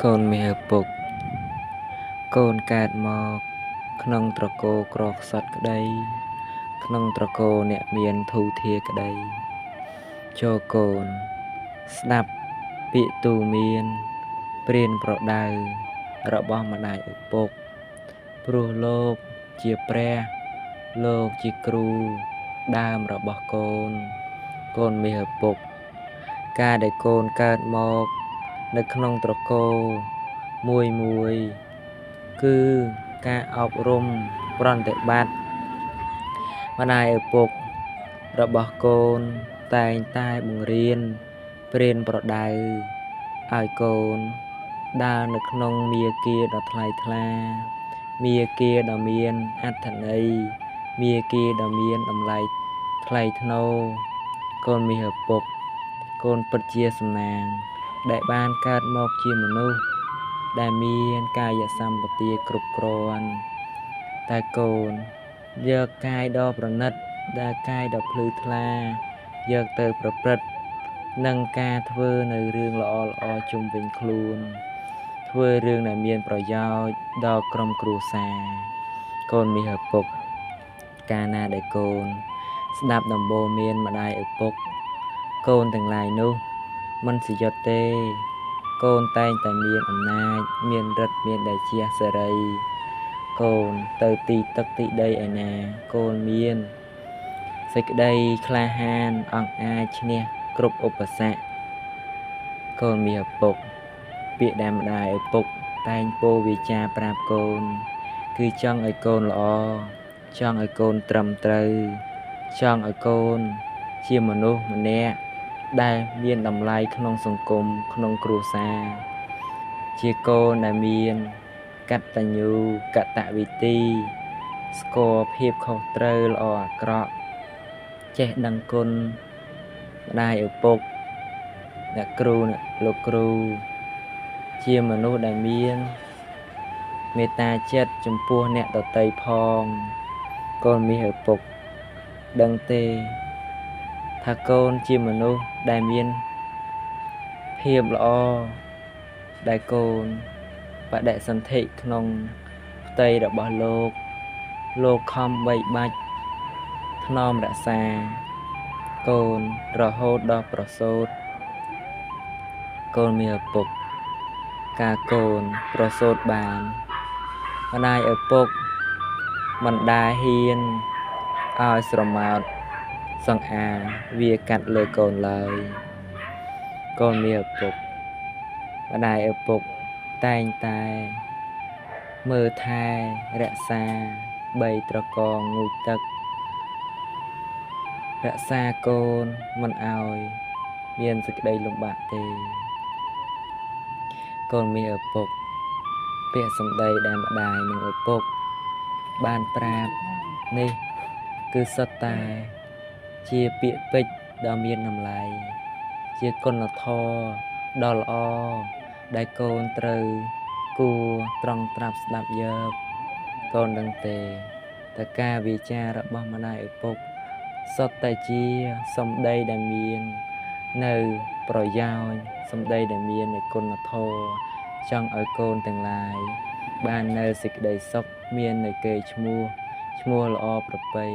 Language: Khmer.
កូនមាសឪពុកកូនកើតមកក្នុងត្រកូលក្រខ្សត់ក្តីក្នុងត្រកូលអ្នកមានធូធាក្តីចូលកូនស្ដាប់ពាក្យទូន្មានព្រានប្រដៅរបស់ម្ដាយឪពុកព្រោះលោកជាព្រះលោកជាគ្រូដើមរបស់កូនកូនមាសឪពុកការដែលកូនកើតមកនៅក្នុងត្រកូលមួយគឺការអប់រំប្រតិបត្តិម្ដាយឪពុករបស់កូនតែងតែបង្រៀនព្រានប្រដៅឲ្យកូនដើរនៅក្នុងមាគាដ៏ថ្លៃថ្លាមាគាដ៏មានអត្ថន័យមាគាដ៏មានតម្លៃថ្លៃថ្នូរកូនមាសឪពុកកូនពិតជាសំណាងដែលបានកើតមកជាមនុស្សដែលមានកាយសម្បទាគ្រប់គ្រាន់តែកូនយកកាយដ៏ប្រណិតដែលកាយដ៏ភ្លឺថ្លាយកទៅប្រព្រឹត្តនឹងការធ្វើនៅរឿងល្អជុំវិញខ្លួនធ្វើរឿងដែលមានប្រយោជន៍ដល់ក្រុមគ្រួសារកូនមាសឪពុកកាលណាដែលកូនស្ដាប់ដំបូន្មានម្ដាយឪពុកកូនទាំងឡាយនោះមិនសយត់ទេកូនតែងតែមានអំណាចមានឫទ្ធិមានដែលជាសេរីកូនទៅទីទឹកទីដីឯណាកូនមានសេចក្តីក្លាហានអង្អាចឈ្នះគ្រប់ឧបសគ្គកូនមាសឪពុកពាក្យដែលម្ដាយឪពុកតែងពោលវាចាប្រាប់កូនគឺចង់ឲ្យកូនល្អចង់ឲ្យកូនត្រឹមត្រូវចង់ឲ្យកូនជាមនុស្សម្នាក់ដែលមានតម្លៃក្នុងសង្គមក្នុងគ្រួសារជាកូនដែលមានកតញ្ញូកតវិធីស្គាល់ភាពខុសត្រូវល្អអាក្រក់ចេះដឹងគុណម្ដាយឪពុកអ្នកគ្រូលោកគ្រូជាមនុស្សដែលមានមេត្តាចិត្តចំពោះអ្នកដទៃផងកូនមាសឪពុកដឹងទេថាកូនជាមនុស្សដែលមានភាពល្អដែលកូនបដិសន្ធិក្នុងផ្ទៃរបស់លោកខំបីបាច់ថ្នមរក្សាកូនរហូតដល់ប្រសូតកូនមានឪពុកការកូនប្រសូតបានម្ដាយឪពុកមិនដែលហ៊ានឲ្យស្រមោតសង្អាវាកាត់លើកូនឡើយកូនមានឪពុកម្ដាយឪពុកតែងតែមើលថែរក្សាបីត្រកងងូតទឹករក្សាកូនមិនឲ្យមានសេចក្តីលំបាកទេកូនមាសឪពុកពាក្យសម្ដីដែលម្ដាយនិងឪពុកបានប្រាប់នេះគឺសុទ្ធតែជាពាក្យពេចន៍ដ៏មានតម្លៃជាគុណធម៌ដ៏ល្អដែលកូនត្រូវគួរត្រង់ត្រាប់ស្ដាប់យកកូនដឹងទេតើការវាចារបស់ម្ដាយឪពុកសុទ្ធតែជាសម្ដីដែលមាននៅប្រយោជន៍សម្ដីដែលមាននៅគុណធម៌ចង់ឲ្យកូនទាំងឡាយបាននៅសេចក្តីសុខមាននៅកេរ្តិ៍ឈ្មោះល្អប្រពៃ